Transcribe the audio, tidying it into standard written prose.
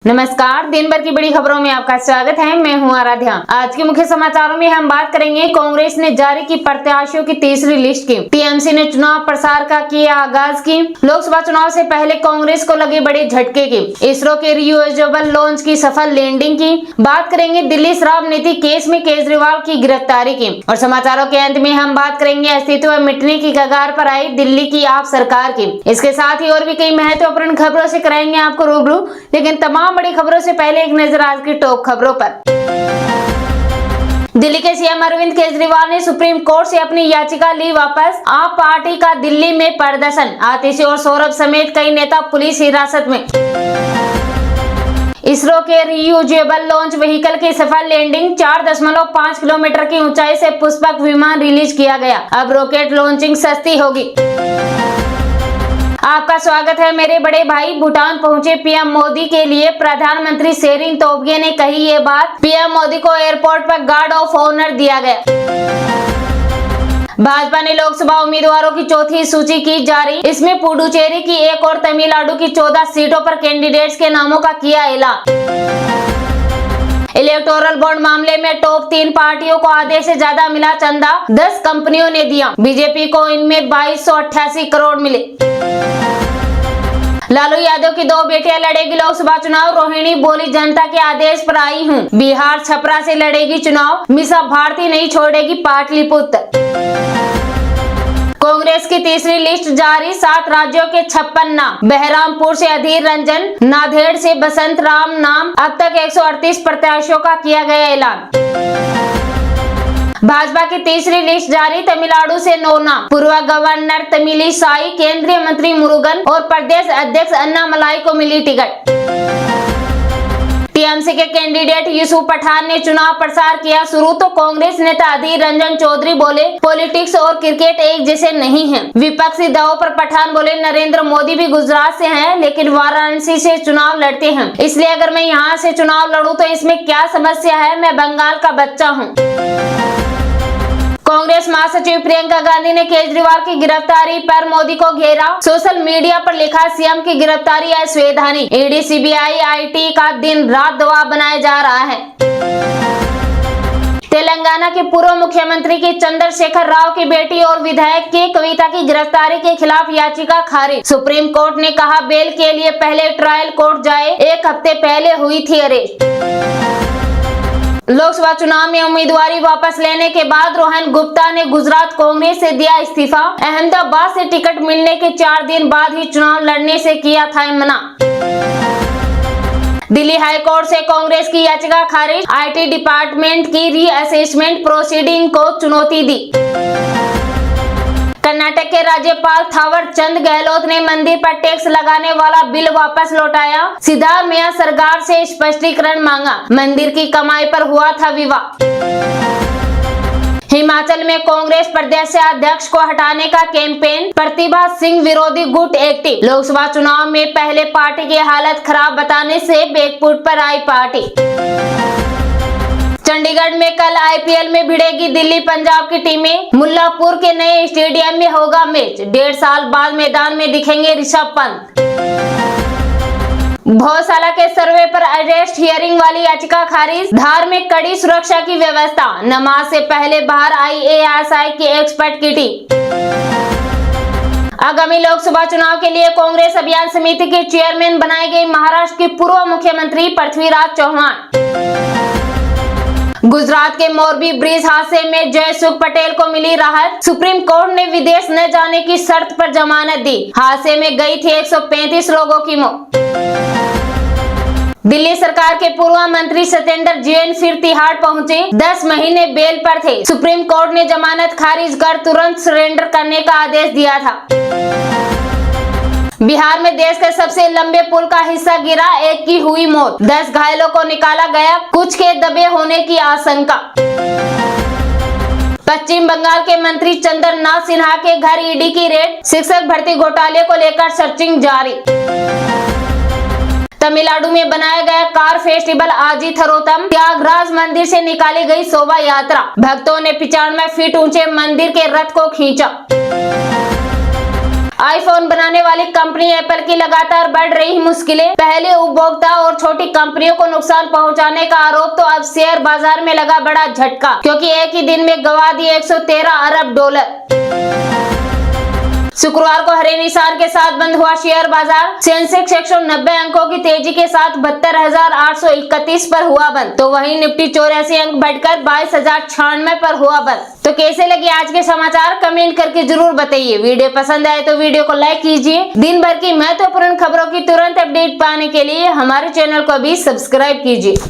नमस्कार, दिन भर की बड़ी खबरों में आपका स्वागत है। मैं हूं आराध्या। आज के मुख्य समाचारों में हम बात करेंगे, कांग्रेस ने जारी की प्रत्याशियों की तीसरी लिस्ट की। टीएमसी ने चुनाव प्रसार का किया आगाज की। लोकसभा चुनाव से पहले कांग्रेस को लगे बड़े झटके की। इसरो के रियूजेबल लॉन्च की सफल लैंडिंग की। बात करेंगे दिल्ली शराब नीति केस में केजरीवाल की गिरफ्तारी की। और समाचारों के अंत में हम बात करेंगे अस्तित्व मिटने की कगार पर आई दिल्ली की आप सरकार की। इसके साथ ही और भी कई महत्वपूर्ण खबरों से कराएंगे आपको रूबरू, लेकिन तमाम बड़ी खबरों से पहले एक नजर आज की टॉप खबरों पर। दिल्ली के सीएम अरविंद केजरीवाल ने सुप्रीम कोर्ट से अपनी याचिका ली वापस। आप पार्टी का दिल्ली में प्रदर्शन, आतिशी और सौरभ समेत कई नेता पुलिस हिरासत में। इसरो के रियूजेबल लॉन्च व्हीकल की सफल लैंडिंग, 4.5 किलोमीटर की ऊंचाई से पुष्पक विमान रिलीज किया गया। अब रॉकेट लॉन्चिंग सस्ती होगी। आपका स्वागत है मेरे बड़े भाई। भूटान पहुंचे पीएम मोदी के लिए प्रधानमंत्री शेरिंग तोब्गे ने कही ये बात। पीएम मोदी को एयरपोर्ट पर गार्ड ऑफ ऑनर दिया गया। भाजपा ने लोकसभा उम्मीदवारों की चौथी सूची की जारी। इसमें पुडुचेरी की एक और तमिलनाडु की 14 सीटों पर कैंडिडेट्स के नामों का किया ऐलान। इलेक्टोरल बॉन्ड मामले में टॉप 3 पार्टियों को आधे से ज्यादा मिला चंदा, 10 कंपनियों ने दिया। बीजेपी को इनमें 2288 करोड़ मिले। लालू यादव की 2 बेटियां लड़ेगी लोकसभा चुनाव। रोहिणी बोली, जनता के आदेश पर आई हूं। बिहार छपरा से लड़ेगी चुनाव। मीसा भारती नहीं छोड़ेगी पाटलिपुत्र। कांग्रेस की तीसरी लिस्ट जारी, 7 राज्यों के 56 नाम। बहरामपुर से अधीर रंजन, नांदेड़ से बसंत राम नाम। अब तक 138 प्रत्याशियों का किया गया ऐलान। भाजपा की तीसरी लिस्ट जारी, तमिलनाडु से 9 नाम। पूर्व गवर्नर तमिलिसाई, केंद्रीय मंत्री मुरुगन और प्रदेश अध्यक्ष अन्नामलाई को मिली टिकट। टीएमसी के कैंडिडेट यूसुफ पठान ने चुनाव प्रचार किया शुरू, तो कांग्रेस नेता अधीर रंजन चौधरी बोले पॉलिटिक्स और क्रिकेट एक जैसे नहीं हैं। विपक्षी दावों पर पठान बोले नरेंद्र मोदी भी गुजरात से हैं, लेकिन वाराणसी से चुनाव लड़ते हैं, इसलिए अगर मैं यहाँ से चुनाव लड़ूं तो इसमें क्या समस्या है, मैं बंगाल का बच्चा हूँ। कांग्रेस महासचिव प्रियंका गांधी ने केजरीवाल की गिरफ्तारी पर मोदी को घेरा। सोशल मीडिया पर लिखा, सीएम की गिरफ्तारी असंवैधानिक। ईडी सीबीआई आईटी का दिन रात दबाव बनाया जा रहा है। तेलंगाना के पूर्व मुख्यमंत्री की चंद्रशेखर राव की बेटी और विधायक की कविता की गिरफ्तारी के खिलाफ याचिका खारिज। सुप्रीम कोर्ट ने कहा बेल के लिए पहले ट्रायल कोर्ट जाए। 1 हफ्ते पहले हुई थी अरेस्ट। लोकसभा चुनाव में उम्मीदवारी वापस लेने के बाद रोहन गुप्ता ने गुजरात कांग्रेस से दिया इस्तीफा। अहमदाबाद से टिकट मिलने के 4 दिन बाद ही चुनाव लड़ने से किया था मना। दिल्ली हाई कोर्ट से कांग्रेस की याचिका खारिज। आईटी डिपार्टमेंट की रीअसेसमेंट प्रोसीडिंग को चुनौती दी। कर्नाटक के राज्यपाल थावर चंद गहलोत ने मंदिर पर टैक्स लगाने वाला बिल वापस लौटाया। सिद्धारमैया सरकार से स्पष्टीकरण मांगा। मंदिर की कमाई पर हुआ था विवाद। हिमाचल में कांग्रेस प्रदेश अध्यक्ष को हटाने का कैंपेन, प्रतिभा सिंह विरोधी गुट एक्टिव। लोकसभा चुनाव में पहले पार्टी की हालत खराब बताने से बैकफुट पर आई पार्टी। चंडीगढ़ में कल आईपीएल में भिड़ेगी दिल्ली पंजाब की टीमें। मुल्लापुर के नए स्टेडियम में होगा मैच। 1.5 साल बाद मैदान में दिखेंगे ऋषभ पंत। भौसाला के सर्वे पर अरेस्ट हियरिंग वाली याचिका खारिज। धार में कड़ी सुरक्षा की व्यवस्था। नमाज से पहले बाहर आई एएसआई की एक्सपर्ट की टीम। आगामी लोकसभा चुनाव के लिए कांग्रेस अभियान समिति के चेयरमैन बनाए गए महाराष्ट्र के पूर्व मुख्यमंत्री पृथ्वीराज चौहान। गुजरात के मोरबी ब्रिज हादसे में जयसुख पटेल को मिली राहत। सुप्रीम कोर्ट ने विदेश न जाने की शर्त पर जमानत दी। हादसे में गई थी 135 लोगों की मौत। दिल्ली सरकार के पूर्व मंत्री सत्येंद्र जैन फिर तिहाड़ पहुंचे। 10 महीने बेल पर थे। सुप्रीम कोर्ट ने जमानत खारिज कर तुरंत सरेंडर करने का आदेश दिया था। बिहार में देश के सबसे लंबे पुल का हिस्सा गिरा, 1 की हुई मौत। 10 घायलों को निकाला गया, कुछ के दबे होने की आशंका। पश्चिम बंगाल के मंत्री चंद्रनाथ सिन्हा के घर ईडी की रेड। शिक्षक भर्ती घोटाले को लेकर सर्चिंग जारी। तमिलनाडु में बनाया गया कार फेस्टिवल आजी थरोतम। त्यागराज मंदिर से निकाली गई शोभा यात्रा। भक्तों ने 95 फीट ऊंचे मंदिर के रथ को खींचा। आईफोन बनाने वाली कंपनी एप्पल की लगातार बढ़ रही मुश्किलें, पहले उपभोक्ता और छोटी कंपनियों को नुकसान पहुंचाने का आरोप, तो अब शेयर बाजार में लगा बड़ा झटका, क्योंकि एक ही दिन में गंवा दिए 113 अरब डॉलर। शुक्रवार को हरे निशान के साथ बंद हुआ शेयर बाजार। सेंसेक्स 190 अंकों की तेजी के साथ 72,831 पर हुआ बंद, तो वहीं निफ्टी 84 अंक बढ़कर 22,096 पर हुआ बंद। तो कैसे लगे आज के समाचार, कमेंट करके जरूर बताइए। वीडियो पसंद आए तो वीडियो को लाइक कीजिए। दिन भर की महत्वपूर्ण खबरों की तुरंत अपडेट पाने के लिए हमारे चैनल को अभी सब्सक्राइब कीजिए।